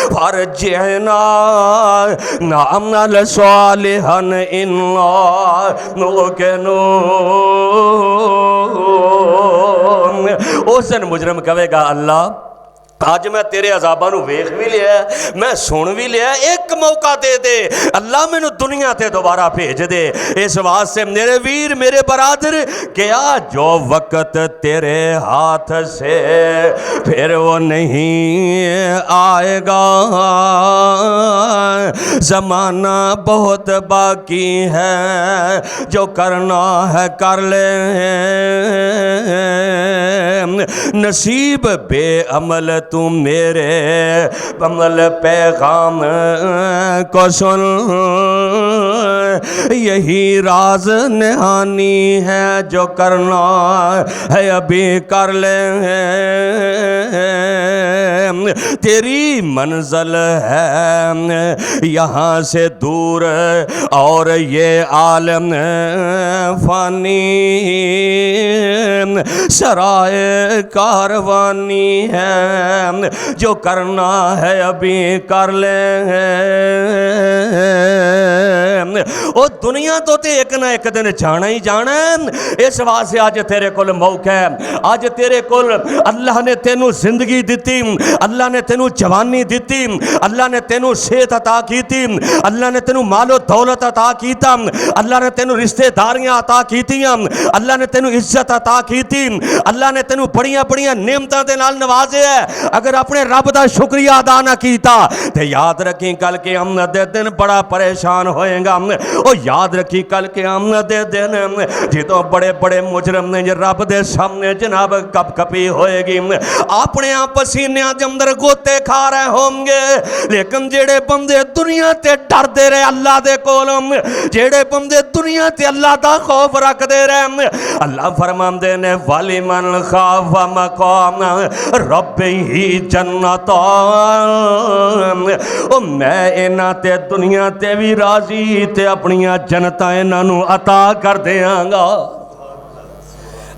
फरजिअना नअमल सालिहन इन्ना मुक़िनून। उस दिन मुजरम कहेगा अल्लाह अज मैं तेरे अजाबा नूं वेख भी लिया, मैं सुन भी लिया, एक मौका दे दे अल्लाह मैनू दुनिया ते दोबारा भेज दे। इस वास्ते मेरे वीर मेरे बरादर क्या जो वक़्त तेरे हाथ से फिर वो नहीं आएगा, ज़माना बहुत बाकी है, जो करना है कर ले, नसीब बेअमल तू मेरे अमल पैगाम को सुन, यही राज नहानी है, जो करना है अभी कर ले, तेरी मंजिल है यहाँ से दूर और ये आलम फानी, सराय कारवानी है, जो करना है अभी कर ले। ओ दुनिया तो ते एक ना एक दिन जाना ही जाना है। इस वास्ते अज तेरे कोल मौका है, अज तेरे कोल अल्लाह ने तेनू जिंदगी दी, अल्लाह ने तेनू जवानी दी, अल्लाह ने तेनू सेहत अता की, अल्लाह ने तेनू मालो दौलत अता कीता, अल्लाह ने तेनू रिश्तेदारियां अता कीतियां, अल्लाह ने तेनू इज्जत अता की, अल्लाह ने तेनू बड़िया बड़िया नेमतां दे नाल नवाजे है। अगर अपने रब दा शुक्रिया अदा ना कीता तो याद रखी कल के आमद दे दिन बड़ा परेशान होएगा। ओ याद रखी कल के आमद दे दिन जो बड़े बड़े मुजरम ने रब दे सामने जनाब कप कपी होएगी, अपने आप पसीनिया के अंदर गोते खा रहे होंगे। लेकिन जेड़े बंदे दुनिया ते डरते रहे अल्लाह दे कोलों, जेड़े बंदे दुनिया ते अल्लाह दा खौफ रखते रहे, अल्लाह फरमांदे ने वाली मन खाफ मकाम रब्बी जन्नत, ओ मैं इन्हां ते दुनिया ते भी राजी ते अपनियां जनता इन्हां नूं अता कर देंगा।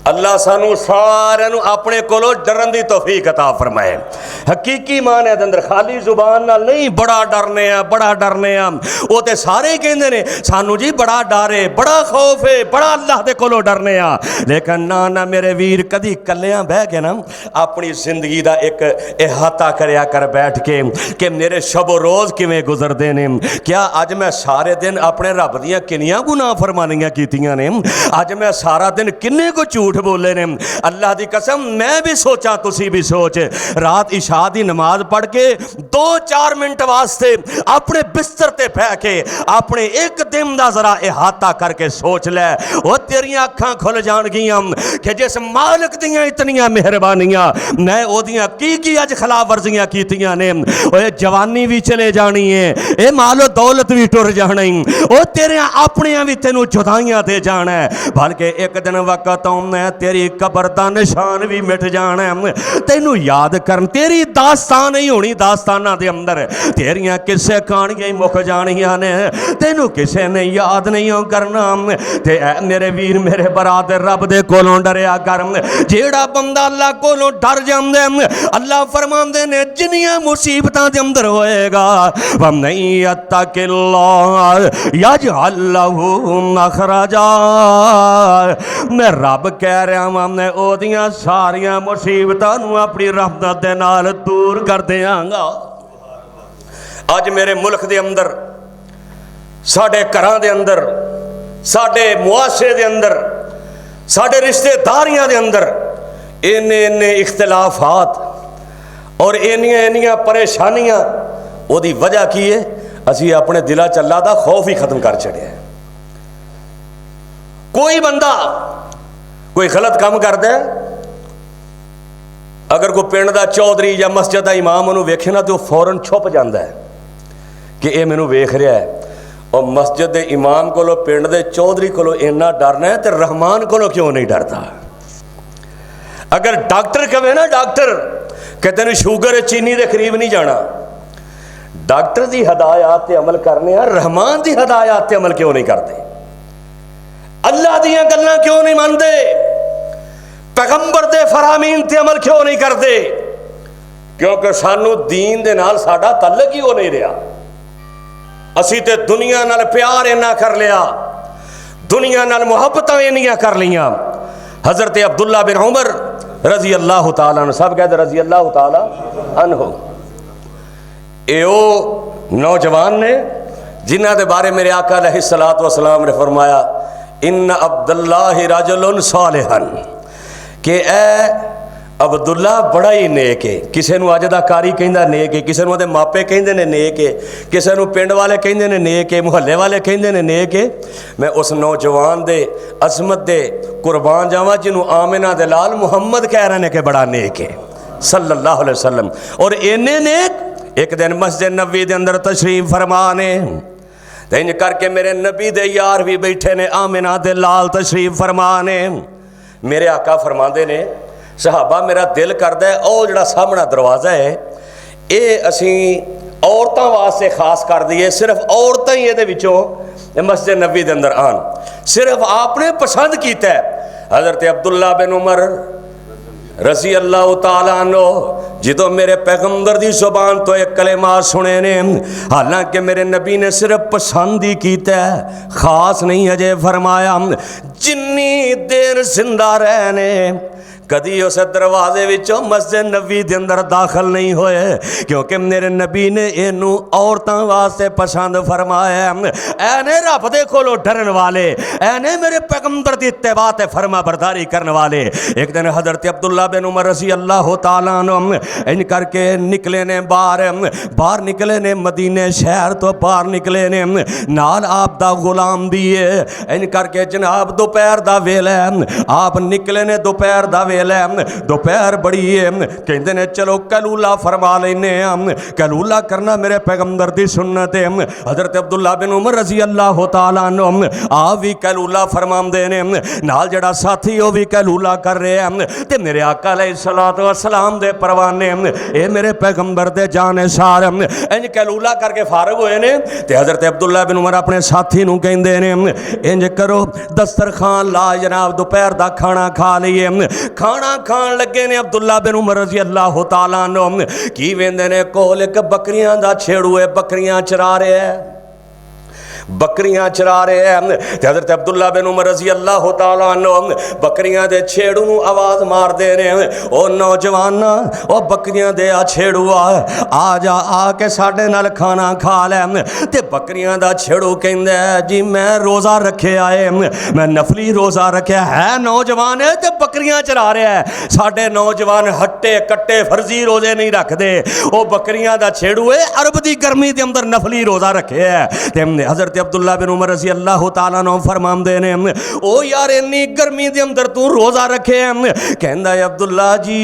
अल्लाह सानू सारे अपने कोलों डरन की तौफीक अता फरमाए। हकीकी मान है अंदर खाली जुबान नाल नहीं बड़ा डरने आ बड़ा डरने आ, वो तो सारे कहते हैं सानू जी बड़ा डर है बड़ा खौफ है बड़ा अल्लाह के कोलों डरने आ। लेकिन ना ना मेरे वीर कदी कलियां बह के ना अपनी जिंदगी का एक इहाता करया कर बैठ के कि मेरे शबो रोज़ किवें गुजरते हैं। क्या अज मैं सारे दिन अपने रब दियां किनियां गुनाह फरमानियां कीतियां ने, अज मैं सारा दिन किन्ने को झूठ बोले ने। अल्लाह की कसम मैं भी सोचा तुसी भी सोच, रात इशा दी नमाज पढ़ के 2-4 मिनट वास्ते अपने बिस्तर ते बह के अपने एक दिन का जरा इहाता करके सोच लै, वो तेरियां अखां खुल जाणगियां कि जिस मालिक दियां इतनियां मेहरबानियां मैं ओदियां की अज खिलाफ वर्जियां कीतियां ने। ओए जवानी भी चले जानी है, ये मालो दौलत भी टुर जाना ही, वो तेरे अपने भी तेनों जुदाइयां दे जाना है, बल्कि एक दिन वक्त आना तेरी कबर दा निशान भी मिट जाना है। तेनू याद कर तेरी दास्तान नहीं होनी, दास्ताना दे अंदर तेरियां किस्से कहानियां ही मुक जानियां ने, तेनू किसे ने याद नहीं हो करना। ते मेरे वीर मेरे बरादर रब दे कोलों डरिया कर। जेड़ा बंदा अल्लाह कोलों डर जांदा अल्लाह फरमांदे ने जिन्नियां मुसीबतां दे अंदर होएगा वम नहीं अत्तकिल्लाह यजअल लहू मखरजा, मैं रब कह रहा हूं मैं ओदियां सारियां मुसीबतां नूं अपनी रहमत दे नाल दूर कर देंगा। अज मेरे मुल्क दे अंदर साडे घरां दे अंदर साडे मुआशरे दे अंदर साडे रिश्तेदारियां दे अंदर इन्ने इख्तिलाफात और इन्नियां परेशानियां, ओदी वजह की है असी अपने दिला च अल्लाह दा खौफ ही खत्म कर छड़िया। कोई बंदा कोई गलत काम करता है, अगर कोई पिंड का चौधरी या मस्जिद का इमाम उन्होंने वेखे ना तो फौरन छुप जाता है कि ये मैनू वेख रहा है। और मस्जिद के इमाम को पिंड के चौधरी को इन्ना डरना है तो रहमान को क्यों नहीं डरता। अगर डॉक्टर कहे ना डॉक्टर कि तेन शुगर चीनी के करीब नहीं जाना, डॉक्टर की हदायत पर अमल करने, रहमान की हदायत पर अमल क्यों नहीं करते, अल्लाह दियां गल्लां क्यों नहीं मानते, पैगंबर दे फरामीन ते अमल क्यों नहीं करते। क्योंकि सानू दीन दे नाल साडा तल्लक ही वो नहीं रहा। असी ते दुनिया नाल प्यार इन्ना कर लिया, दुनिया नाल मुहब्बतां इन्नियां कर लियां। हज़रत अब्दुल्ला बिन उमर रजी अल्लाह तआला अन्हु, सब कहते रजी अल्लाह तआला अन्हु, ये वो नौजवान ने जिन्हां दे बारे मेरे आका अलैहिस्सलातु वस्सलाम ने फरमाया इन्ना अब्दुल्लाह रजुलन सालिहन, कि ए अब्दुल्ला बड़ा ही नेक है। किसी को अज का कारी कहता नेक है, किसी को मापे कहते हैं नेक है, किसी को पिंड वाले कहते हैं नेक है, मुहल्ले वाले कहते हैं नेक है। मैं उस नौजवान दे अजमत दे कुर्बान जावा जिन्हों आमिना दे लाल मुहम्मद कह रहे हैं कि बड़ा नेक है सल्लल्लाहु अलैहि वसल्लम। और इन्ने नेक एक दिन मस्जिद नबी दे अंदर तशरीफ फरमा ने, इंज करके मेरे नबी दे यार भी बैठे ने, आमिना दे लाल तशरीफ फरमा ने। मेरे आका फरमाते ने सहाबा मेरा दिल करता है और जो सामना दरवाज़ा है ये असी औरतों वास्ते खास कर दिए, सिर्फ औरतें ही ये मस्जिद नबी के अंदर आन, सिर्फ आपने पसंद किया है। हज़रत अब्दुल्ला बिन उमर रज़ी अल्लाह तआला अन्हु जो मेरे पैगंबर की जुबान तो एक कलेमा सुने ने, हालांकि मेरे नबी ने सिर्फ पसंद ही किया है, खास नहीं अजे फरमाया। जिन्नी देर जिंदा रहने कदी उस दरवाजे विचों मस्जिद नबी के अंदर दाखिल नहीं होए, क्योंकि मेरे नबी ने इनू औरतों वास्ते पसंद फरमाया। ऐने रब दे कोलों डरन वाले, ऐने मेरे पैगंबर की इत्तिबा ते फरमा बरदारी करने वाले। एक दिन हज़रत अब्दुल्ला बिन उमर रज़ी अल्लाह तआला अन्हु इन करके निकले ने, बाहर निकले ने, मदीने शहर तो बाहर निकले ने, नाल आप दा गुलाम भी है। इन करके जनाब दोपहर दा वेला आप निकले ने, दोपहर दा दोपहर बड़ी है, कहते ने चलो कलूला फरमा लेने, कलूला करना मेरे पैगंबर की सुन्नत है। हज़रत अब्दुल्ला बिन उमर रज़ी अल्लाह तआला अन्हु आप भी कलूला फरमाते ने, नाल जड़ा साथी वो भी कलूला कर रहे हैं। ते मेरे आका अलैहिस्सलातु वस्सलाम दे परवाने ये मेरे पैगंबर दे जानिसार इंज कलूला करके फारग होए ने। ते हज़रत अब्दुल्ला बिन उमर अपने साथी नूं कहंदे ने इंज करो दस्तरखान ला जनाब, दोपहर दा खाना खा लीए। खाना खान लगे ने अब्दुल्ला बिन उमर रज़ी अल्लाह तआला अन्हु की वेंदे ने कोल एक बकरियां दा छेड़ू है, बकरियां चरा रहे है, बकरियां चरा रहे हैं। हज़रत अब्दुल्ला बिन उमर रज़ी अल्लाह तआला अन्हु बकरियां दे छेड़ू नूं आवाज़ मार दे रहे, ओ नौजवान ओ बकरियां दे आ छेड़ू आ जा, आके साडे नाल खाना खा लै। ते बकरियां दा छेड़ू कहंदा जी मैं रोज़ा रखे आए, मैं नफली रोज़ा रखा है। नौजवान है ते बकरियां चरा रहा है, साडे नौजवान हट्टे कट्टे फर्जी रोज़े नहीं रखते, वो बकरियां दा छेड़ू है, अरब की गर्मी के अंदर नफली रोज़ा रखे है। हज़रत अब्दुल्ला बिन उमर रज़ी अल्लाह तआला अन्हु फरमांदे ने ओ यार इन्नी गर्मी के अंदर तू रोज़ा रखे है। कहंदा है अब्दुल्ला जी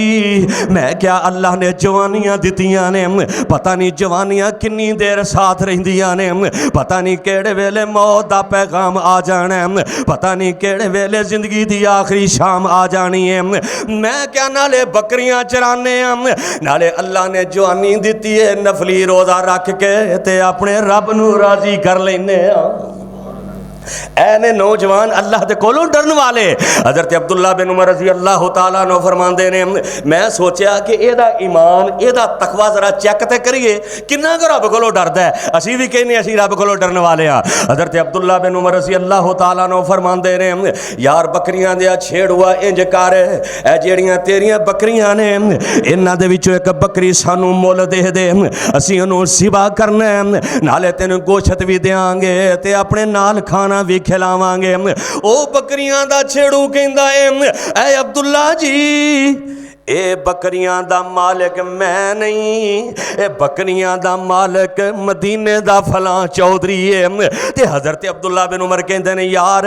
मैं क्या अल्लाह ने जवानियां दित्तियां ने, पता नहीं जवानियां किन्नी देर साथ रहिंदियां ने, पता नहीं केड़े वेले मौत दा पैगाम आ जाना है, पता नहीं केड़े वेले जिंदगी दी आखिरी शाम आ जानी है। मैं क्या नाले बकरियां चराने नाले अल्लाह ने जवानी दित्ती है, नफली रोज़ा रख के ते अपने रब नूं राजी कर लेने। ऐने नौजवान अल्लाह दे कोलों डरन वाले। हज़रत अब्दुल्ला बिन उमर रज़ी अल्लाह तआला अन्हु फरमांदे ने मैं सोचा कि एदा ईमान एदा तकवा जरा चेक ते करिए किन्ना क रब कोलों डरदा है। असीं भी कहने असीं रब कोलों डरन वाले आ। हज़रत अब्दुल्ला बिन उमर रज़ी अल्लाह तआला अन्हु फरमांदे ने यार बकरियां दे छेड़ुआ इंज कर, ए जेड़ियां तेरियां बकरियां ने इन्हां दे विचों एक बकरी सानू मुल दे दे, असीं ओनू सिवा करना नाले तैनूं गोश्त भी देंगे ते अपने नाल खाना भी खिलावांगे। ओ बकरियां दा छेड़ू कहंदा है ऐ अब्दुल्ला जी ए बकरियां दा मालिक मैं नहीं, ए बकरियां दा मालिक मदीने दा फलां चौधरी है। ते हज़रत अब्दुल्ला बिन उमर कहंदे ने यार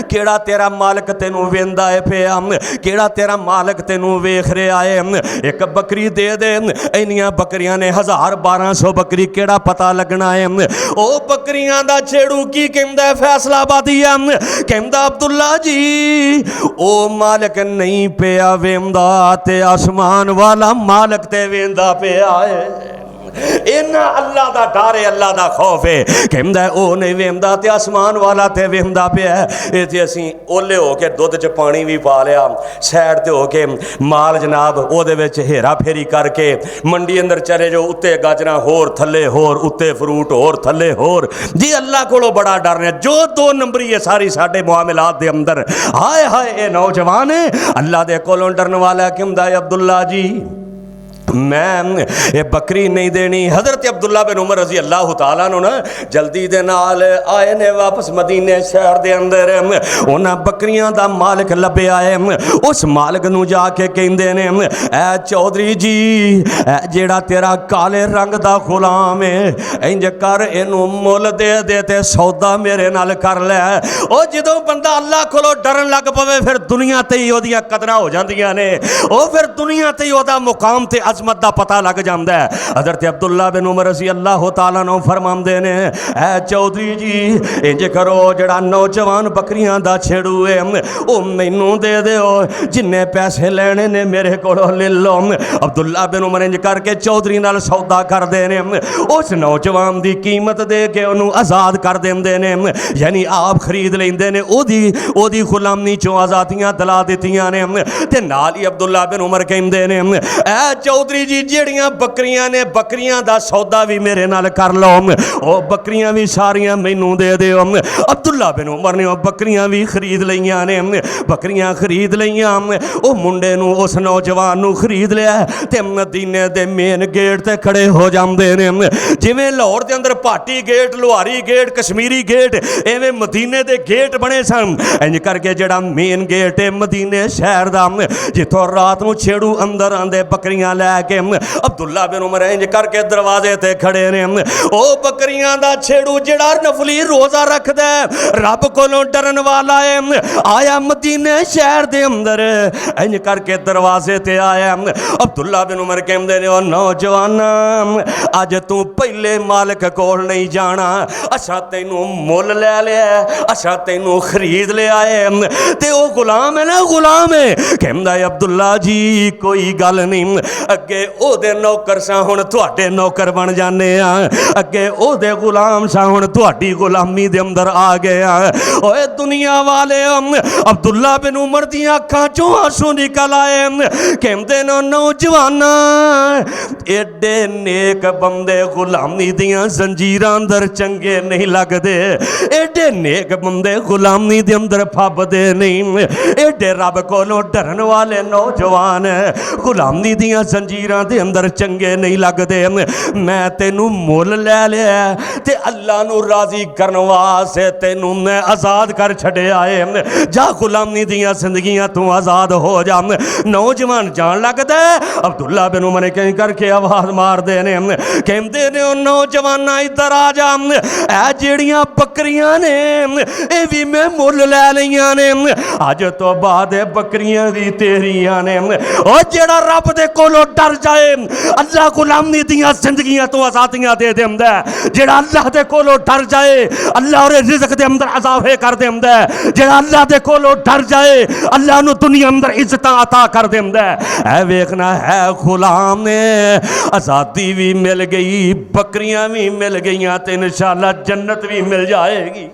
केड़ा तेरा मालिक तेनू वेंदा है पिया, केड़ा तेरा मालिक तेनू वेख रहा है, एक बकरी दे दे। इन्नियां बकरियां ने 1000-1200 बकरी केड़ा पता लगना है। ओ बकरियां दा छेड़ू की कहंदा है फैसलाबादी है, कहंदा अब्दुल्ला जी ओ मालिक नहीं पिया वेंदा ते आसमान वाला मालिक ते वेंदा पिया है। इन्ना अल्लाह दा डर है, अल्लाह दा खौफ है। कहंदा है ओ नहीं वेंदा ते आसमान वाला ते वेंदा पिया। ये ते असीं ओले हो के दुध च पानी भी पा लिया, साइड ते हो के माल जनाब ओहदे विच हेरा फेरी करके मंडी अंदर चले जाओ, उत्ते गाजरां होर थल्ले होर, उत्ते फ्रूट होर थल्ले होर। जी अल्लाह कोलों बड़ा डरने, जो दो नंबरी है सारी साडे मुआमलात दे अंदर। हाय हाय ये नौजवान अल्लाह दे कोलों डरन वाला कि हुंदा है अब्दुल्ला जी मैं ये बकरी नहीं देनी। हज़रत अब्दुल्ला बिन उमर रजी अल्लाह तआला नु ना जल्दी दे नाल आए ने वापस मदीने शहर दे अंदर। उन्हां बकरियां दा मालिक लभ्या है, उस मालिक नु जाके कहंदे ने ऐ चौधरी जी ऐ जेड़ा तेरा काले रंग दा गुलाम है इंज कर इनू मुल दे दे ते सौदा मेरे नाल कर लै। ओ जदों बंदा अल्लाह कोलों डरन लग पवे फिर दुनिया ते ही ओदियां कदरां हो जांदियां ने, ओ फिर दुनिया ते ही ओदा मुकाम ते अजमत दा पता लग जाता है। हज़रत अब्दुल्ला बिन उमर रज़ी अल्लाह तआला अन्हु फरमांदे ने ऐ चौधरी जी इंज करो जेड़ा नौजवान बकरियां दा छेड़ू है ओ मैनू दे दिओ, जिन्ने पैसे लेने ने मेरे कोलों ले लो। अब्दुल्ला बिन उमर इंज करके चौधरी नाल सौदा करदे ने, उस नौजवान दी कीमत दे के उन्हूं आज़ाद कर देंदे ने, यानी आप खरीद लेंदे ने, ओदी गुलामी चों आज़ादियां दिला दित्तियां ने। ते नाल ही अब्दुल्ला बिन उमर कहंदे ने ऐ चौधरी जी जेड़ियां बकरियां ने बकरियां दा सौदा भी मेरे नाल कर लो, ओ बकरियां भी सारियां मैनू दे दिओ। अब्दुल्ला बिन उमर ने बकरियां भी खरीद लईयां ने, बकरियां खरीद लईयां, ओ मुंडे नू उस नौजवान नू खरीद लिया ते मदीने दे मेन गेट ते खड़े हो जांदे ने। जिवें लाहौर दे अंदर Bhati gate, Lohari gate, Kashmiri gate, एवें मदीने दे गेट बने सन। इंज करके जेड़ा मेन गेट है मदीने शहर दा, जिथों रात नू छेड़ू अंदर आंदे बकरियां लैके, अब्दुल्ला बिन उमर इंज करके दरवाजे ते खड़े ने। ओ बकरियां दा छेड़ू जेड़ा नफली रोजा रखदा है, रब कोलों डरन वाला है, आया मदीने शहर दे अंदर इंज करके दरवाजे ते आया। अब्दुल्ला बिन उमर कहंदे ने ओ नौजवान अज तू पहले मालिक कोल नहीं जाना, असा तैनू मुल लै लिया, असा तैनू खरीद लिया है, ते ओ गुलाम है ना गुलाम है। कहंदा है अब्दुल्ला जी कोई गल नहीं, अगे ओदे नौकर सा हुण तुहाडे नौकर बन जाने आ, अगे ओदे गुलाम सा हुण तुहाडी गुलामी दे अंदर आ गए आ। ओए दुनिया वाले अब्दुल्ला बिन उमर दी अखां चों आंसू निकल आए। कहंदे ने नौजवाना एडे नेक बंदे गुलामी दियां जंजीरां अंदर चंगे नहीं लगदे, एडे नेक बंदे गुलामी दे अंदर फबदे नहीं, एडे रब कोलों डरन वाले नौजवान गुलामी दियां जंजीरां दे अंदर चंगे नहीं लगदे। मैं तेनू मुल लै लिया ते अल्लाह नू राजी करन वास्ते तेनू मैं आज़ाद कर छड़िया है, जा गुलामी दियां जिंदगियां तू आज़ाद हो जा। नौजवान जान लगदा अब्दुल्ला बिन उमर कहीं करके आवाज़ मार देने, कहंदे ने ओ नौजवाना इधर आ जा, ऐ जेड़ियां बकरियां ने ए भी मैं मुल लै लईयां ने, अज तो बाद बकरियां भी तेरियां ने। ओ जेड़ा रब दे कोलों डर जाए अल्लाह गुलामी दियां जिंदगियां तो आज़ादियां दे देंदा है, जेड़ा अल्लाह दे कोलों डर जाए अल्लाह और रिज़्क दे अंदर अज़ाफे कर देंदा है, जेड़ा अल्लाह दे कोलों डर जाए अल्लाह नू दुनिया अंदर इज्जतां अता कर देंदा है। ऐ वेखना है गुलाम ने आज़ादी भी मिल गई, बकरियां भी मिल गईयां ते इंशाअल्लाह जन्नत भी मिल जाएगी।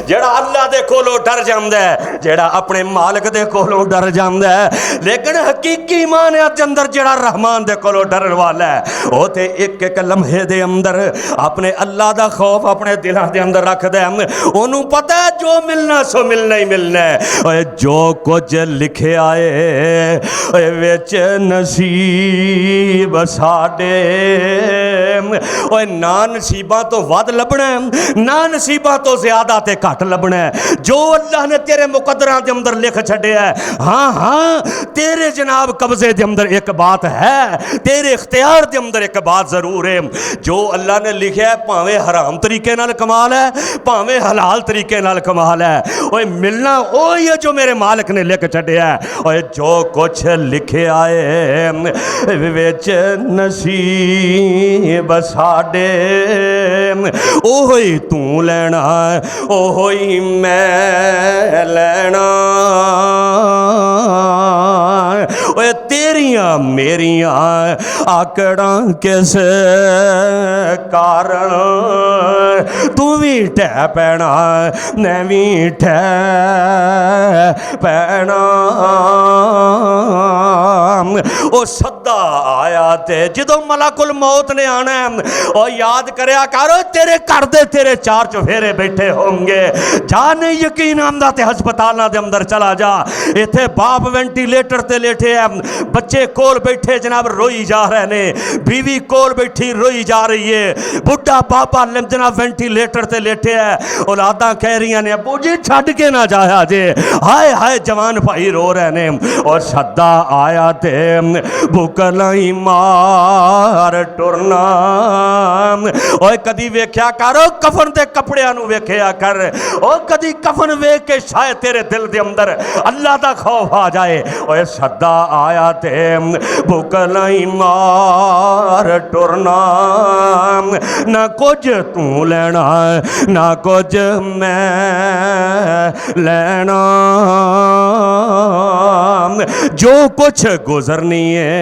जेड़ा अल्लाह दे कोलों डर जांदा है, जेड़ा अपने मालिक दे कोलों डर जांदा है, लेकिन हकीकी माने दे अंदर जेड़ा रहमान दे कोलों डरन वाला है वो ते एक एक लम्हे दे अंदर अपने अल्लाह दा खौफ अपने दिलों दे अंदर रखदा है। ओनू पता है जो मिलना सो मिलना ही मिलना है। ओए जो कुछ लिखिया है ओए विच नसीब साडे, ओए ना नसीबां तो वध लभना ना नसीबां तो ज्यादा ते घट लभना है। जो अल्लाह ने तेरे मुकद्दरां दे अंदर लिख छड्डिया है, हाँ हाँ तेरे जनाब कब्जे दे अंदर एक बात है, तेरे इख्तियार दे अंदर एक बात जरूर है। जो अल्लाह ने लिखा है भावें हराम तरीके नाल कमाल है भावें हलाल तरीके नाल कमाल है, ओए मिलना वही है जो मेरे मालिक ने लिख छड्डिया है। ओए जो कुछ लिखे आए विच नसीब साडे ओही तू लेना ओही मैं लेना, ओए तेरियां मेरिया आकड़ा किस कारण तू भी ठह पैना मैं भी ठह पैना। ओ सदा आया ते जदों मलाकुल मौत ने आना और याद करया करो तेरे घर दे तेरे चार चुफेरे बैठे होंगे। जा नहीं यकीन आंदा ते हस्पतालों के अंदर चला जा। इत्थे बाप वेंटिलेटर ते लेटे है, बच्चे कोल बैठे जनाब रोई जा रहे ने, बीवी कोल बैठी रोई जा रही है, बुढ़ा बाबा जनाब वेंटिलेटर ते लेटे है। औलादा कह रही ने अबू जी छड़ के ना जाया जे, हाय हाय जवान भाई रो रहे ने। और सदा आया ते बुकलाई मार टुरना। ओए कदी वेख्या करो कफन ते कपड़ियां नू वेख्या कर। ओ कदी कफन वेख के शायद तेरे दिल दे अंदर अल्लाह दा खौफ आ जाए। ओए सदा आया ते बुकलाई मार टुरना। ना कुछ तू लेना ना कुछ मैं लेना। जो कुछ गुजरनी है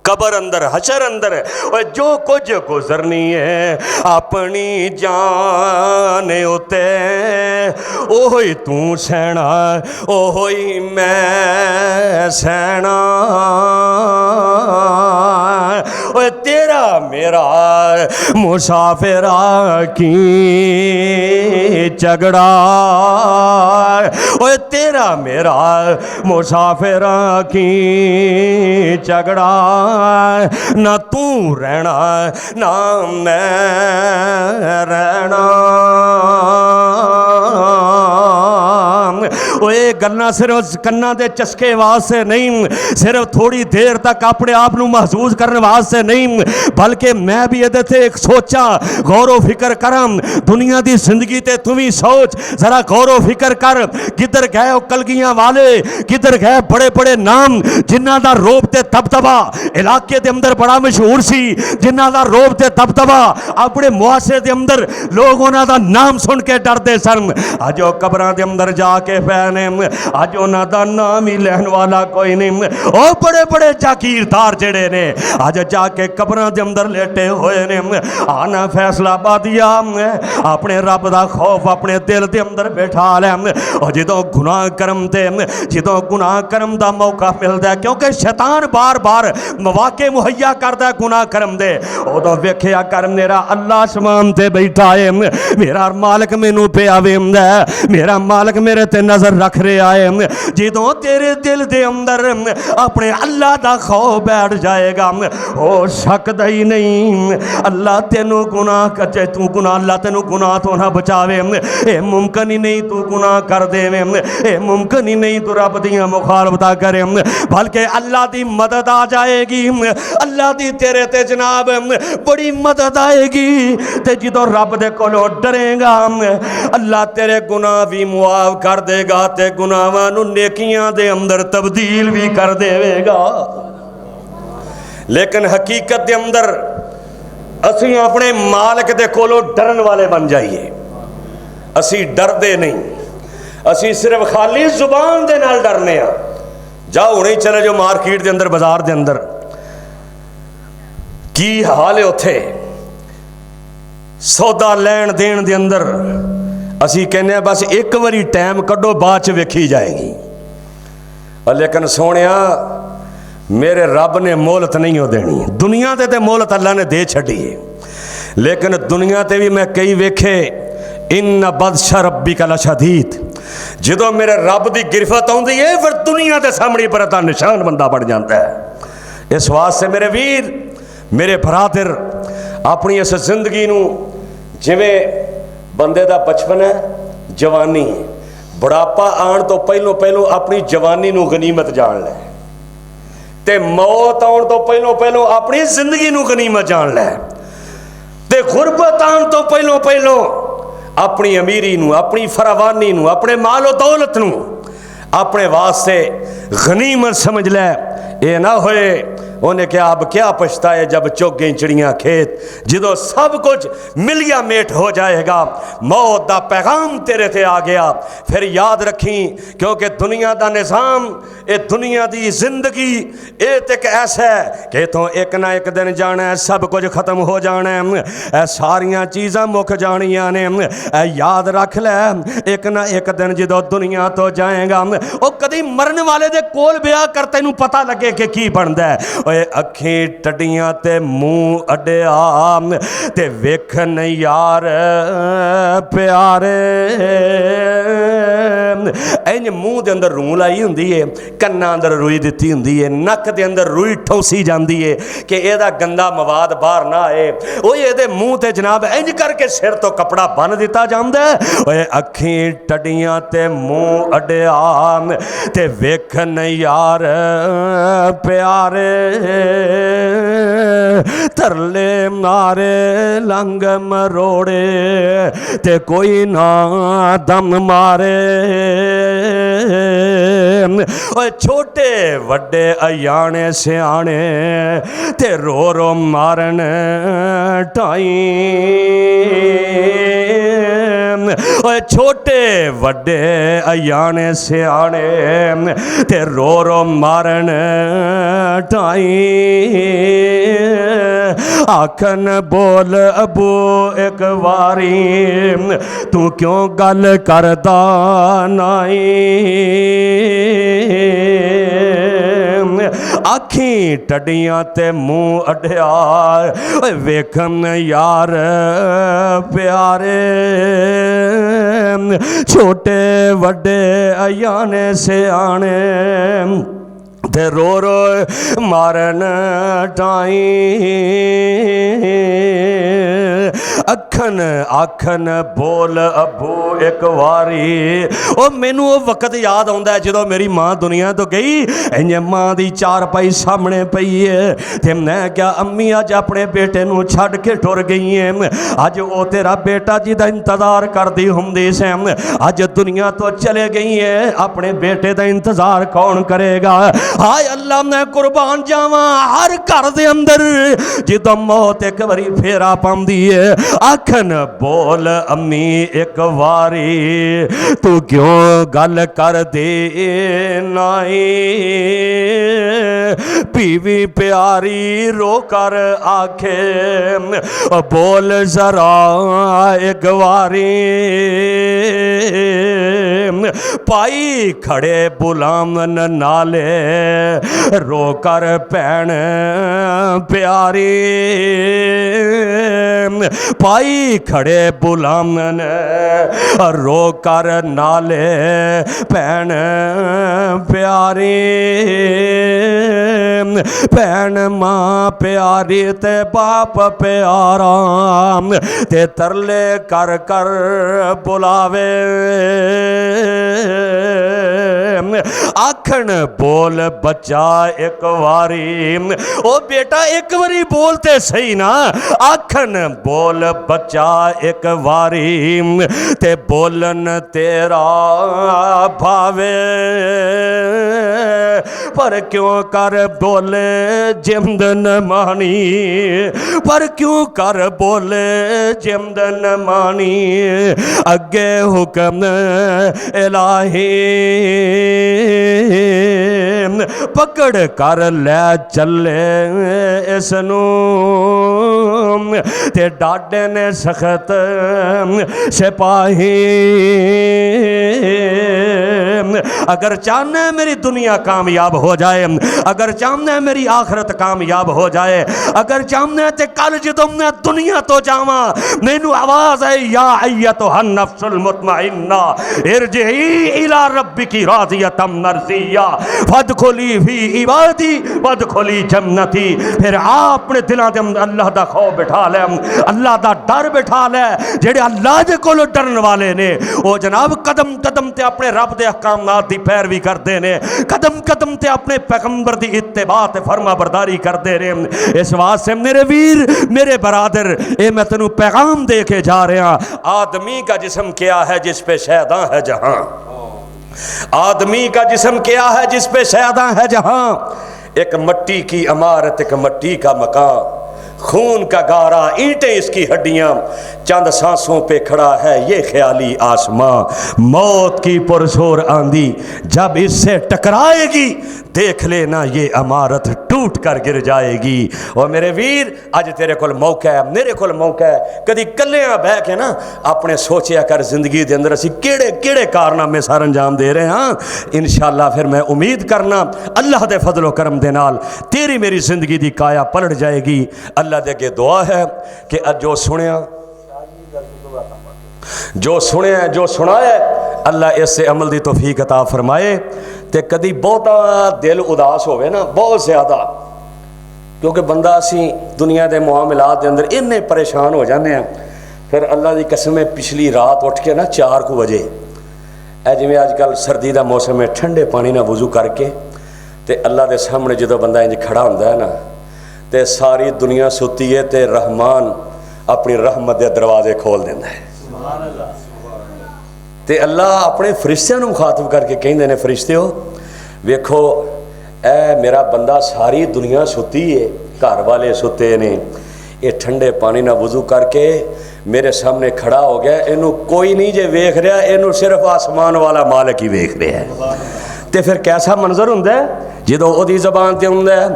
कबर अंदर हशर अंदर और जो कुछ गुजरनी है अपनी जान उते ओही तू सहना ओही मैं सहना। ओए तेरा मेरा मुसाफिरा की झगड़ा। ओए तेरा मेरा मुसाफिरा की झगड़ा। ना तू रहना ना मैं रहना। ओए गल्लां सिर्फ कन्ना दे चस्के वास्ते नहीं, सिर्फ थोड़ी देर तक अपने आप को महसूस करने वास्ते नहीं, बल्कि मैं भी ये एक सोचा गौरव फिक्र करम दुनिया की जिंदगी ते तू भी सोच जरा गौरव फिक्र कर। किधर गए कलगियां वाले, किधर गए बड़े बड़े नाम जिन्हों का रोब ते दबदबा इलाके के अंदर बड़ा मशहूर सी, जिन्हों का रोब ते दबदबा अपने मुआशरे के अंदर लोग उन्हों का नाम सुन के डरते सन। अज वो कबरां के अंदर जाके पैने अज उन्हों का नाम ही लैन वाला कोई नहीं। ओ बड़े बड़े जागीरदार जेड़े ने अज जाके कबरां के अंदर लेटे हुए ने। आना फैसलाबादिया अपने रब का खौफ अपने दिल के अंदर बैठा लै। और जो गुनाह करम ते जो गुनाह करम का मौका मिलता है, क्योंकि शैतान बार बार मौके मुहैया करता है गुनाह करम दे, उदों वेख्या कर मेरा अल्लाह आसमान ते बैठा है, मेरा मालिक मैनू पिया वेंदा है, मेरा मालिक मेरे ते नजर रख रहा है। जो तेरे दिल दे अंदर अपने अल्लाह का खौफ बैठ जाएगा, हो सकता ही नहीं अल्लाह तेनू गुनाह कचे तू गुनाह अल्लाह तेनू गुनाह तो ना बचावे। ये मुमकिन ही नहीं तू गुनाह कर देवे, ये मुमकिन ही नहीं तू रब दियां मुखालफतां करे, बल्कि अल्लाह की मदद आ जाएगी। अल्लाह की तेरे ते जनाब बड़ी मदद आएगी। ते जो रब दे कोलों डरेगा अल्लाह तेरे गुनाह भी मुआफ कर देगा ते गुनाहां नूं नेकियां दे अंदर तब्दील भी कर देवेगा। लेकिन हकीकत दे अंदर असी अपने मालिक दे कोलों डरन वाले बन जाइए। असी डरदे नहीं, असी सिर्फ खाली जुबान दे नाल डरने आ। जाओ हुणे ही चले जो मार्केट दे अंदर बाजार दे अंदर की हाल है, उत्थे सौदा लैन देन दे अंदर असी कहने बस एक बारी टाइम कड्डो बाद च वेखी जाएगी। लेकिन सोनिया मेरे रब ने मोहलत नहीं हो देनी। दुनिया ते ते मोहलत अल्लाह ने दे छड़ी है, लेकिन दुनिया ते भी मैं कई वेखे इन बदशा रब्बी का लशदीद। जो मेरे रब की गिरफत आती है फिर दुनिया के सामने पर निशान बंदा बन जाता है। इस वास्ते मेरे वीर मेरे बरादर अपनी इस जिंदगी नूं जिवें बंदे का बचपन है, जवानी, बुढ़ापा आने तो पहलों अपनी जवानी नूं गनीमत जान लै, ते मौत आने तो पहलों अपनी जिंदगी नूं गनीमत जान लै, ते गुरबत आने तो पहलों अपनी अमीरी नूं, अपनी फरावानी नूं, अपने मालो दौलत नूं अपने वास्ते गनीमत समझ लै। ये ना होए उन्हें क्या अब क्या पछताए जब चुग गई चिड़ियाँ खेत, जो सब कुछ मिलिया मेट हो जाएगा, मौत दा पैगाम तेरे ते आ गया। फिर याद रखी, क्योंकि दुनिया दा निज़ाम, ये दुनिया दी जिंदगी ये तो एक ऐसा है कि तो एक ना एक दिन जाना है, सब कुछ खत्म हो जाना है, ए सारिया चीज़ां मुक जानिया ने। याद रख लै, एक ना एक दिन जो दुनिया तो जाएगा, वो कदी मरन वाले दे कोल ब्याह कर तेनू पता लगे कि की बनता है। ओए अखी टड्डियां ते मुंह अड्डिया ते वेखन यार प्यारे, इंज मुंह दे अंदर रूं लाई हुंदी है, कन्ना अंदर रुई दिती हुंदी है, नक दे अंदर रुई ठौसी जाती है कि एदा गंदा मवाद बाहर ना आए। वो ये मुंह ते जनाब इंज करके सिर तो कपड़ा बन दिता जाता है। ओए अखी टड्डियां ते मुंह अड्डिया ते वेखन यार प्यारे, तरले मारे लंग मरोड़े ते कोई ना दम मारे। ओए छोटे वड्डे अयाने सियाने ते रो रो मारन टाई, ओए छोटे वड्डे अयाने सियाने ते रो रो मारन टाई। आखन बोल अबू एक वारी, तू क्यों गल करदा नाई। आखी टड्डियां ते मुंह अड्डिया वेखन यार प्यारे, छोटे वड्डे अयाने सियाने ते रो रो मारन टाई। अखन आखन बोल अबू एक वारी। ओ मैनू वो वक्त याद आता है जो मेरी माँ दुनिया तो गई, इंज माँ की चारपाई सामने पई है ते मैं क्या अम्मी अज अपने बेटे नू छड़ के टुर गई है, अज वो तेरा बेटा जिदा इंतजार करती होंदी से अज दुनिया तो चले गई है, अपने बेटे का इंतजार कौन करेगा। हाय अल्लाह मैं कुर्बान जावा, हर घर दे अंदर जिदों मौत एक बारी फेरा पांदी है, आखन बोल अम्मी एक वारी, तू क्यों गल कर दे नाई। पीवी प्यारी रो कर आखे बोल जरा एक वारी। पाई खड़े बुलामन नाले रो कर भैन प्यारी। पाई खड़े बुलामन रो कर नाले भैन प्यारी। भैन माँ प्यारी ते बाप प्यारा ते तरले कर कर बुलावे। आखन बोल बच्चा एक वारी, ओ बेटा एक बारी बोलते सही ना। आखन बोल बच्चा एक वारी ते बोलन तेरा भावे, पर क्यों कर बोले जिमदन मानी, पर क्यों कर बोले जिमदन मानी। अगे हुक्म इलाही पकड़ कर ले चले इसनू ते डाडे ने सख्त सिपाही। अगर चाहना है मेरी दुनिया कामयाब हो जाए, अगर चाहना है मेरी आखिरत कामयाब हो जाए, अगर चाहना है ते कल जो मैं दुनिया तो जावा मैनू आवाज है या अय्यतुहन नफ्सुल मुतमइन्ना इरजिई इला रब्बिकी राज़ियतम मर्ज़िया फदखुली फी इबादी वदखुली जन्नती। फिर आपने दिलों दे अल्लाह दा खौफ बिठा ले, अल्लाह दा डर बिठा ले। जेड़े अल्लाह दे कोलों डरन वाले ने वो जनाब कदम कदम ते अपने रब दे अहकामात दी पैरवी करते ने, कदम कदम ते अपने पैगंबर दी इत्तिबा ते फरमा बरदारी करते रहे। इस वास्ते मेरे वीर मेरे बरादर ये मैं तेनू पैगाम दे के जा रहा। आदमी का जिस्म क्या है जिस पे शैतान है जहां, आदमी का जिस्म क्या है जिस पे शैतान है जहां। एक मट्टी की इमारत, एक मट्टी का मकान, खून का गारा, ईंटें इसकी हड्डियां, चंद सांसों पे खड़ा है ये ख्याली आसमां। मौत की पुरजोर आंधी जब इससे टकराएगी, देख लेना ये इमारत टूट कर गिर जाएगी। और मेरे वीर, अज तेरे कोल मौका है, मेरे कोल मौका है, कभी कल्लियां बह के ना अपने सोचिया कर जिंदगी के अंदर असी केड़े केड़े कारनामे सार अंजाम दे रहे हाँ। इंशाअल्लाह फिर मैं उम्मीद करना अल्लाह दे फजलो करम दे नाल तेरी मेरी जिंदगी दी काया पलट जाएगी। अल्लाह दे अगे दुआ है कि अज जो सुनिया, जो सुनिया, जो सुनाया, अल्लाह इससे अमल दी तौफीक अता फरमाए। ते कदी बहुता दिल उदास होवे ना, बहुत ज़्यादा, क्योंकि बंदा असी दुनिया के मुआमलात के अंदर इन्ने परेशान हो जाते हैं। फिर अल्लाह की कसम, पिछली रात उठ के ना 4 बजे, जिमें अजकल सर्दी का मौसम है, ठंडे पानी ना वजू करके ते अल्लाह के सामने जो बंदा इंज खड़ा होंदा है ना, ते सारी दुनिया सुती है, ते रहमान अपनी रहमत के दरवाजे खोल देंदा है। ते अल्लाह अपने फरिश्तियां नूं मुखातब करके कहंदे ने, फरिश्तियो वेखो ए मेरा बंदा, सारी दुनिया सुती है, घर वाले सुते ने, ये ठंडे पानी ना वजू करके मेरे सामने खड़ा हो गया, इनू कोई नहीं जे वेख रहा, इनू सिर्फ आसमान वाला मालिक ही वेख रहा है। तो फिर कैसा मंजर हुंदा है जो ओदी ज़बान ते हुंदा है,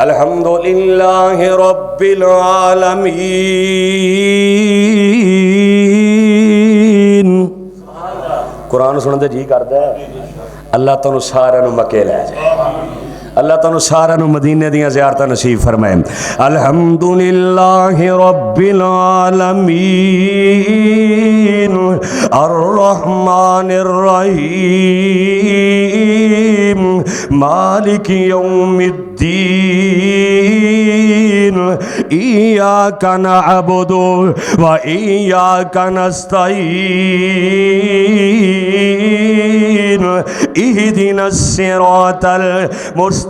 अल्हम्दुलिल्लाहि रब्बिल आलमीन। कुरान सुनने दे जी करदा है। अल्लाह तुहानू सारिआं नू मक्के लै जाए, अल्लाह तुहानू सारिआं नू मदीने दीयां ज़ियारतां नसीब फरमाए। अल्हम्दुलिल्लाहि रब्बिल आलमीन अर्रहमानिर रहीम मालिक यौमिद्दीन इय्याका नअबुदु व इय्याका नस्तईन इहदिनस सिरातल मुस्तकीम।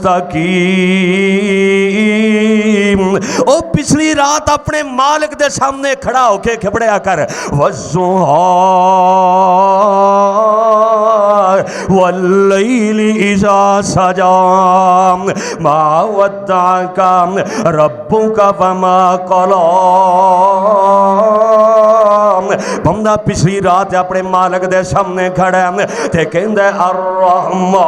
ओ पिछली रात अपने मालिक दे सामने खड़ा होके खबड़िया कर, वज़्ज़ुहा वल्लैलि इज़ा सजा मा वद्दअका रब्बुका वमा क़ला। बंदा पिछली रात अपने मालिक दे सामने खड़ा है ते कहंदा अर्रहमान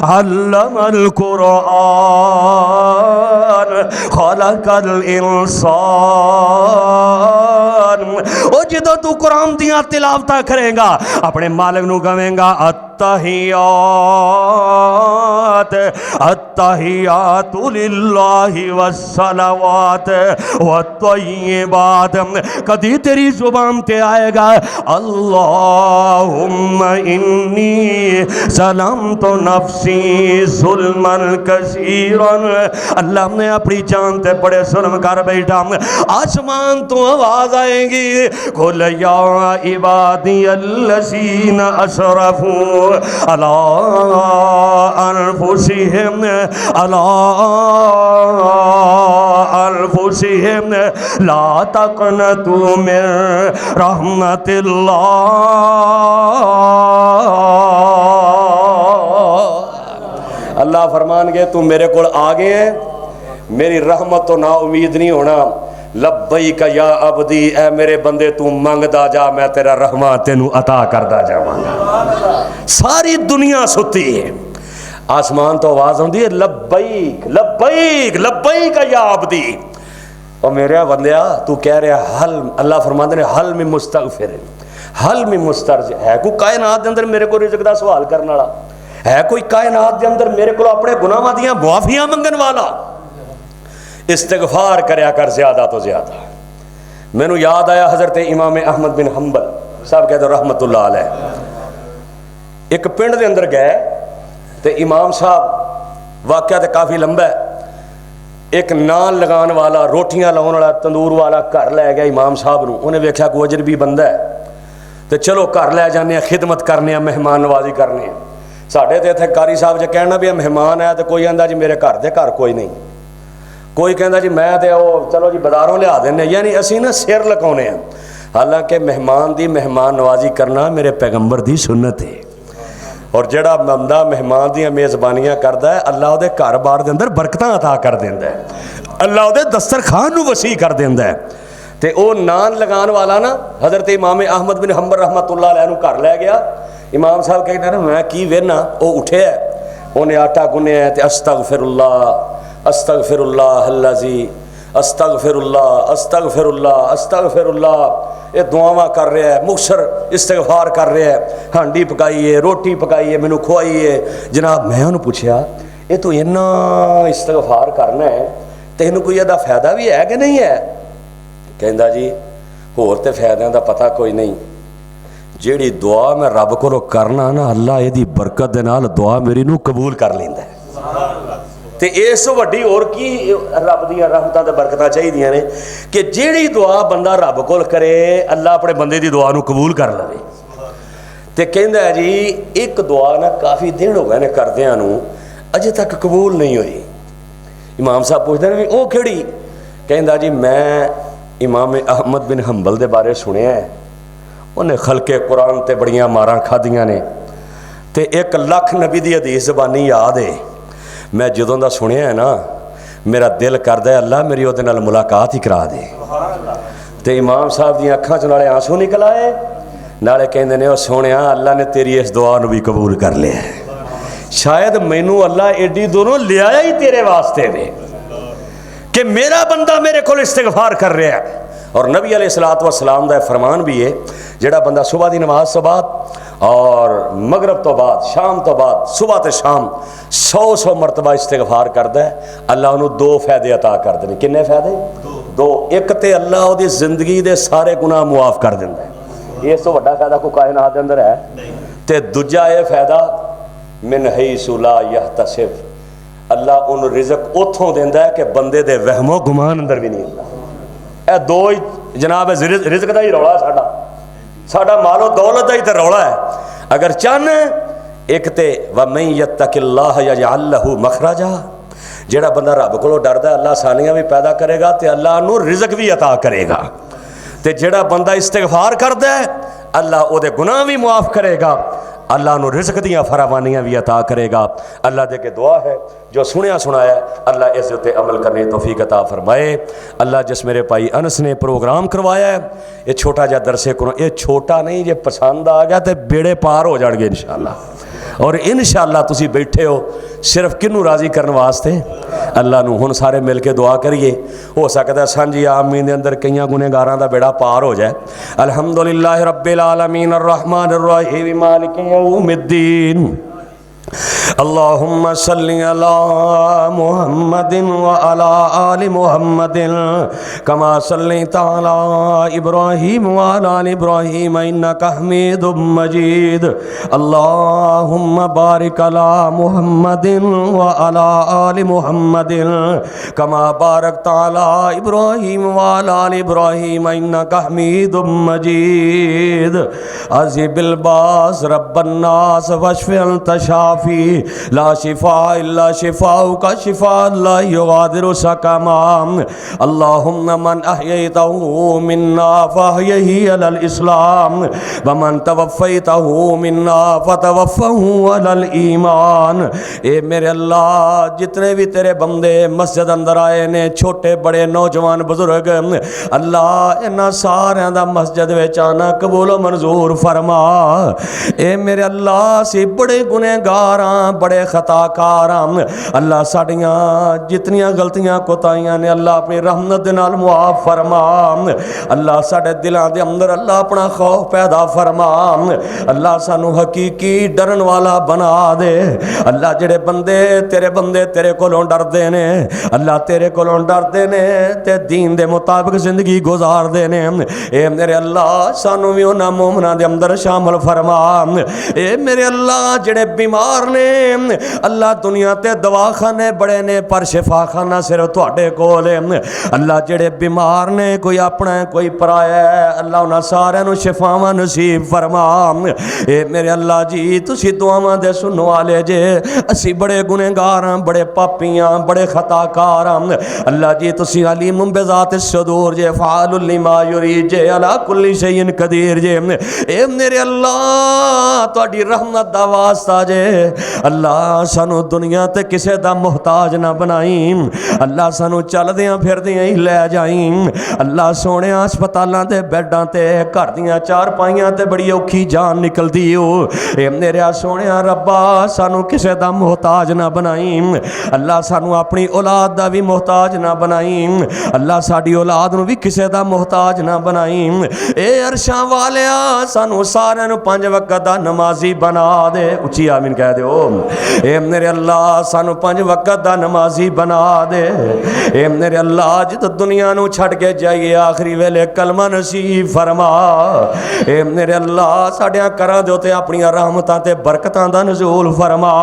अल्लमल कुरआन खलकल इंसान। ओ जदों तू कुरान दियां तिलावतां करेगा, अपने मालिक नू कहेगा अत्तहियात अत्तहियातु लिल्लाहि वस्सलावात वत्तय्यिबात। कदी तेरी जुबान ते आएगा अल्लाहुम्मा इन्नी सलमतु नफ्सी जुल्मन कसीरन। अल्लाह ने अपनी जान ते बड़े जुल्म कर बैठा। आसमान तो आवाज आएगी, कुल या इबादी अल्लज़ीना असरफू अला अनफुसिहिम अला अनफुसिहिम ला तक़नतू मिन रहमतिल्लाह। अल्लाह फरमान गए तू मेरे को आ गए है, मेरी रहमत तो ना उम्मीद नहीं होना। लब्बैक या अब्दी, ए मेरे बंदे तू मंगदा जा, मैं तेरा रहमत तेनू अता करदा जावांगा। सारी दुनिया सुती है, आसमान तो आवाज आती है लब्बैक लब्बैक लब्बैक या अब्दी। और मेरे बंदिया तू कह रहा हल, अल्लाह फरमाते ने हल में मुस्तगफिर हल में मुस्तरज है। कोई कायनात के अंदर मेरे को रिज़्क़ दा सवाल करने वाला है? कोई कायनात के अंदर मेरे को अपने गुनाहां दियां मुआफियां मंगन वाला? इस्तिगफार करया कर ज्यादा तो ज्यादा। मैनू याद आया हजरत इमाम अहमद बिन हंबल साहब कहते रहमतुल्लाह अलैह, एक पिंड के अंदर गए तो इमाम साहब, वाकया तो काफ़ी लंबा है, एक नान लगान वाला रोटियां लाने वाला तंदूर वाला घर लै गया इमाम साहब नूं। उन्हें वेख्या कोई अजनबी बंदा है तो चलो घर लै जाने, खिदमत करने, मेहमान नवाजी करने। साढ़े तो इत्थे कारी साहब जो कहना भी मेहमान है तो कोई आंदा जी मेरे घर दे घर कोई नहीं, कोई कहता जी मैं तो चलो जी बाजारों लिया देने, यानी असी ना सिर लकाउने हैं। हालांकि मेहमान की मेहमान नवाजी करना मेरे पैगंबर की सुन्नत है। और जिहड़ा बंदा मेहमान दी मेज़बानियां करदा है अल्लाह उहदे घर बार दे अंदर बरकतां अता कर दिंदा है, अल्लाह उहदे दस्तरखान नूं वसी कर दिंदा है। ते ओह नान लगान वाला ना हज़रत इमाम अहमद बिन हंबल रहमतुल्लाह अलैह नूं घर लै गया। इमाम साहब कहते हैं मैं की वेहना, वह उठे उन्हें आटा गुन्निया ते अस्तगफिरुल्लाह अस्तगफिरुल्लाह अल्लाजी अस्तगफिरुल्लाह अस्तगफिरुल्लाह अस्तगफिरुल्लाह, ये दुआवां कर रहा है, मुक्सर इस्तगफार कर रहा है, हांडी पकाइए रोटी पकाइए मैनू खुआइए। जनाब मैं उन्होंने पूछा ये तू इन्ना इस्तगफार करना है तेन कोई यदा फायदा भी है कि नहीं है? कहता जी होर तो फायदों का पता कोई नहीं, जिहड़ी दुआ मैं रब कोलों करना ना अल्लाह इहदी बरकत दे नाल दुआ मेरी नू कबूल कर लैंदा है। ते इस वड्डी होर की रब दियां रहमतां ते बरकतां चाहीदियां ने कि जिहड़ी दुआ बंदा रब कोल करे अल्लाह अपने बंदे दी दुआ नू कबूल कर लवे। ते कहंदा है जी एक दुआ ना काफ़ी दिन हो गए ने करदियां नू अजे तक कबूल नहीं हुई। इमाम साहब पूछते हैं भी वो केड़ी? कहंदा जी मैं इमाम अहमद बिन हंबल दे बारे सुनिया है, उन्हें खलके कुरान ते बड़ियां मारां खादियां ने ते 1 लाख नबी दी हदीस ज़बानी याद है। मैं जदों दा सुनिया है ना मेरा दिल करदा है अल्लाह मेरी उहदे नाल मुलाकात ही करा दे। ते इमाम साहब दी अखां च नाले आंसू निकल आए, नाले कहंदे ने ओ सोहणिया अल्लाह ने तेरी इस दुआ नूं भी कबूल कर लिया है। शायद मैनू अल्लाह एडी दोनों लिया ही तेरे वास्ते वे कि मेरा बंदा मेरे को इस्तगफार कर रहा है। और नबी अलैहिस्सलातु वस्सलाम दा फरमान भी है जिहड़ा बंदा सुबह की नमाज तो बाद और मगरब तो बाद शाम तो बाद सुबह तो शाम 100 मरतबा इस्तगफार करता है अल्लाह उन्होंने 2 फायदे अता कर देने। किन्ने फायदे? 2। एक तो अल्लाह उसकी जिंदगी के सारे गुनाह मुआफ कर देंदा है, इस तो वड्डा फायदा कोई कायनात के अंदर है। तो दूजा यह फायदा मिन हैसु ला यहतसिब, अल्लाह उन्होंने रिज़क उतों देंदा है कि बंदे दे वहमो गुमान अंदर भी नहीं होता। यह 2 ही जनाब रिज़क का ही रौला साडा मालो दौलत का ही तो रौला है। अगर चन एक तो वमन यत्तकिल्लाह यजअल लहू मखरजा, जिहड़ा बंदा रब कोलों डरदा अल्लाह आसानियां भी पैदा करेगा तो अल्लाह नूं रिज़क भी अता करेगा। तो जिहड़ा बंदा इस्तगफार करदा है अल्लाह उहदे गुनाह भी मुआफ़ करेगा, अल्लाह नूं रिज़क दियां फरावानियां भी अता करेगा। अल्लाह दे के दुआ है जो सुनिया सुनाया अल्लाह इस उत्ते अमल करने तौफीक अता फरमाए। अल्लाह जिस मेरे भाई अनस ने प्रोग्राम करवाया है ये छोटा जिहा दरसे कुरान, ये छोटा नहीं जे पसंद आ गया तो बेड़े पार हो जाएंगे इंशाअल्लाह। और इंशाअल्लाह तुसी बैठे हो सिर्फ किनू राज़ी करने वास्ते अल्लाह नूं। हुण सारे मिल के दुआ करिए, हो सकता है सांझी आमीन दे अंदर कई गुनहगारां दा बेड़ा पार हो जाए। अल्हम्दुलिल्लाह रब्बिल आलमीन अर्रहमानिर रहीम मालिकि यौमिद्दीन अल्लाहुम्मा सल्लि अला मुहम्मदिन व अला आलि मुहम्मदिन कमा सल्लैता अला इब्राहीम व अला आलि इब्राहीम इन्नका हमीदुम मजीद। अल्लाहुम्मा बारिक अला मुहम्मदिन व अला आलि मुहम्मदिन कमा बारकता अला इब्राहीम व अला आलि इब्राहीम इन्नका हमीदुम मजीद। अज़िबिल बास रब्बन नास वश्फि अंत शाफी ला शिफा इल्ला शिफाउ का शिफा ला युगादिरु सकमा। अल्लाहुम्मा मन अहयैतहु मिन्ना फअहयिही अलल इस्लाम व मन तवफ़्फ़ैतहु मिन्ना फतवफ़्फ़हु अलल ईमान। ए मेरे अल्लाह जितने भी तेरे बंदे मस्जिद अंदर आए ने छोटे बड़े नौजवान बुजुर्ग अल्लाह इन्हां सारियां दा मस्जिद विच आना कबूल मंजूर फरमा। ए मेरे अल्लाह सी बड़े गुनहगार बड़े खताकार अल्लाह साड़ियाँ जितनियां गलतियां कोताहियां ने अल्लाह अपनी रहमत दे नाल मुआफ फरमा। अल्लाह साडे दिलों के अंदर अल्लाह अपना खौफ पैदा फरमा। अल्लाह सानू हकीकी डरन वाला बना दे। अल्लाह जेड़े बंदे तेरे कोलों डरदे ने अल्लाह तेरे कोलों डरदे ने ते दीन दे मुताबिक जिंदगी गुजारदे ने ए मेरे अल्लाह सानू भी उन्हां मोमनां दे अंदर शामिल फरमा। ए मेरे अल्लाह जेड़े बीमार बीमार ने अल्लाह दुनिया ते दवाखाने बड़े ने पर शिफाखाना सिर्फ तुहाडे कोल है। अल्लाह जेड़े बीमार ने कोई अपना है कोई पराया है अल्लाह उन्हां सारियां नूं शिफावां नसीब फरमा। ए मेरे अल्लाह जी तुसी दुआवां दे सुनने वाले जे असी बड़े गुनहगार हां बड़े पापी हां बड़े खताकार हां अल्लाह जी तुसी अलीमुम बिज़ात सदूर जे फ़ालुल लिमा युरीद जे अला कुल्ली शैइन कदीर जे। ए मेरे अल्लाह तुहाडी रहमत दा वास्ता जे अल्लाह सानू दुनिया ते किसे दा मुहताज ना बनाई अल्लाह सानू चलदियां फिरदियां ही लै जाई अल्लाह सोने अस्पतालां ते बेडां ते घर दियां चारपाइयां ते बड़ी औखी जान निकलदी हो। ए मेरे सोने रब्बा सानू किसे दा मुहताज ना बनाई अल्लाह सानू अपनी औलाद दा भी मुहताज ना बनाई अल्लाह साडी औलाद नू भी किसे दा मुहताज ना बनाई। ए अरशां वालिया सानू सारियां नू 5 वक्त दा नमाजी बना दे उच्ची आमीन कह दो। ए मेरे अल्लाह सानू 5 वक्त दा नमाजी बना दे। ए मेरे अल्लाह जित दुनिया नू छड़ के जाइए आखिरी वेले कलमा नसीब फरमा। ए मेरे अल्लाह साडियां घरां दे उत्ते अपनी रहमतां ते बरकतां दा नज़ूल फरमा।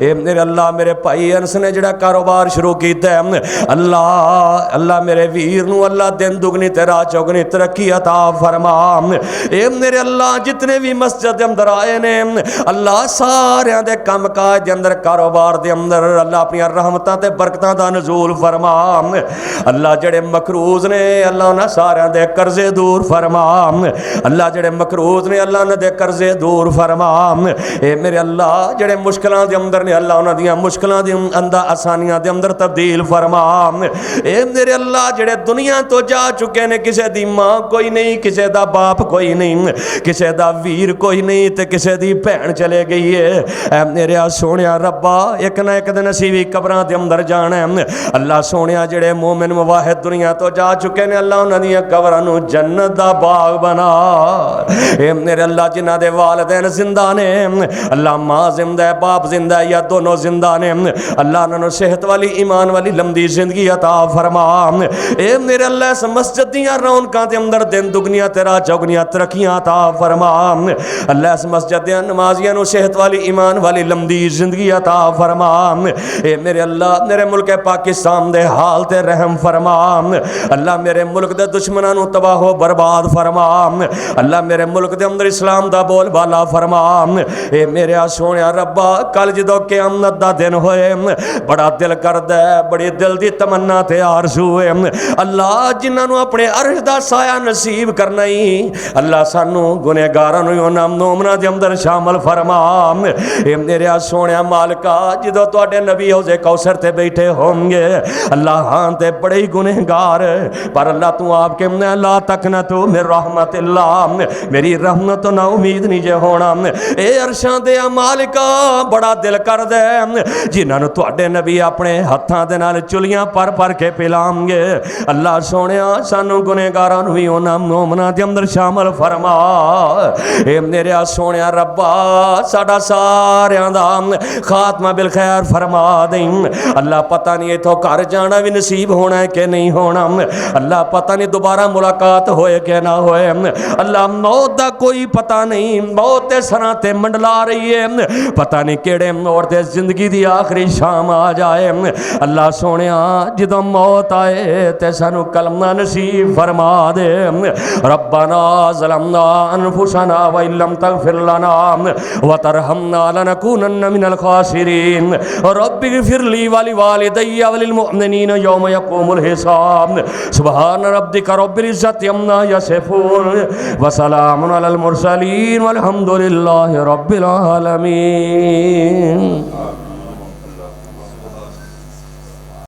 ए मेरे अल्लाह मेरे भाई अनस ने जिहड़ा कारोबार शुरू कीता है अल्लाह अल्लाह मेरे वीर नू अल्लाह दिन दुगनी ते रात चौगनी तरक्की अता फरमा। ए मेरे अल्लाह जितने भी मस्जिद दे अंदर आए ने अल्लाह सारियां दे काम काज दे अंदर कारोबार दे अंदर अल्लाह अपनी रहमतां ते बरकतां दा नज़ूल फरमा। अल्लाह जेड़े मकरूज ने अल्लाह उन्हां सारियां दे कर्जे दूर फरमा। अल्लाह जेड़े मकरूज ने अल्लाह उन्हां दे कर्जे दूर फरमा। ए मेरे अल्लाह जेड़े मुश्किलां दे अंदर ने अल्लाह उन्हां दियां मुश्किलां दे अंदर आसानियां दे अंदर तब्दील फरमा। ए मेरे अल्लाह जेड़े दुनिया तो जा चुके ने किसे दी मां कोई नहीं किसे दा बाप कोई नहीं किसे दा वीर कोई नहीं ते किसे दी भैन चले गई है। ए मेरे सोने रब्बा एक ना एक दिन असीं भी कब्रां दे अंदर जाना है अल्लाह सोने जेड़े मोमिन मुवाहिद दुनिया तो जा चुके ने अल्लाह उन्हां दियां कब्रां नूं जन्नत दा बाग बना। ए मेरे अल्लाह जिन्हां दे वालिदैन जिंदा ने अल्लाह मां जिंदा है बाप जिंदा है या दोनों जिंदा ने अल्लाह उन्हां नूं सेहत वाली ईमान वाली लंबी जिंदगी अता फरमा। ए मेरे अल्लाह इस मस्जिद दियां रौनकां दे अंदर दिन दुगनियां ते रात चौगनियां तरक्कियां अता फरमा। अल्लाह इस मस्जिद दे नमाजियां नूं सेहत वाली ईमान वाली लंबी जिंदगी अता फरमा। ए मेरे अल्लाह मेरे मुल्क पाकिस्तान दे हाल ते रहम फरमा। अल्लाह मेरे मुल्क दे दुश्मनां नूं तबाह बर्बाद फरमा। अल्लाह मेरे मुल्क दे अंदर इस्लाम दा बोल बाला फरमा। ए मेरे सोने रब्बा कल जदों क़यामत दा दिन होए बड़ा दिल करदा है बड़ी दिल दी तमन्ना ते आरज़ू है अल्लाह जिन्हां नूं अपने अर्श दा साया नसीब करना ही अल्लाह सानू गुनहगारां नूं उन्हां मोमनां दे अंदर शामिल फरमा। ए मेरे सोने मालिका जदों तुहाडे नबी हौज़े कौसर ते बैठे होंगे अल्लाह हाँ ते बड़े ही गुनहगार पर अल्लाह तू आपके ला तक न तू मेरी रहमतिल्लाह मेरी रहमत ना उम्मीद नहीं जे होना। ए अरशां दे मालिका बड़ा दिल कर दे जिन्हां नूं तुहाडे नबी अपने हत्थां दे नाल चुलियां पर के पिलांगे अल्लाह सोनिया सानू गुनहगारां नूं भी उन्हां मोमनां दे अंदर शामिल फरमा। ए मेरे सोनिया रब्बा साडा सारियां दा खात्मा बिल खैर फरमा दे। अल्लाह पता नहीं इथों घर जाना भी नसीब होना है कि नहीं होना अल्लाह पता नहीं दोबारा मुलाकात होए कि ना होए अल्लाह मौत दा कोई पता नहीं मौत ते सरां ते मंडला रही है पता नहीं केड़े मोड़ ते जिंदगी दी आखिरी शाम आ जाए। अल्लाह सोनिया जदों मौत आए ते सानू कलमा नसीब फरमा दे। रब्बना ज़लमना अनफुसना व इल्लम तगफिर लना व तरहमना लनकूनन्न मिनल खासिरीन रब्बिग़फिर ली व लिवालिदैया व लिल मुमिनीन यौम यक़ूमुल हिसाब सुब्हान रब्बिका रब्बिल इज़्ज़ति अम्मा यसिफून व सलामुन अलल मुरसलीन वल्हम्दुलिल्लाहि रब्बिल आलमीन।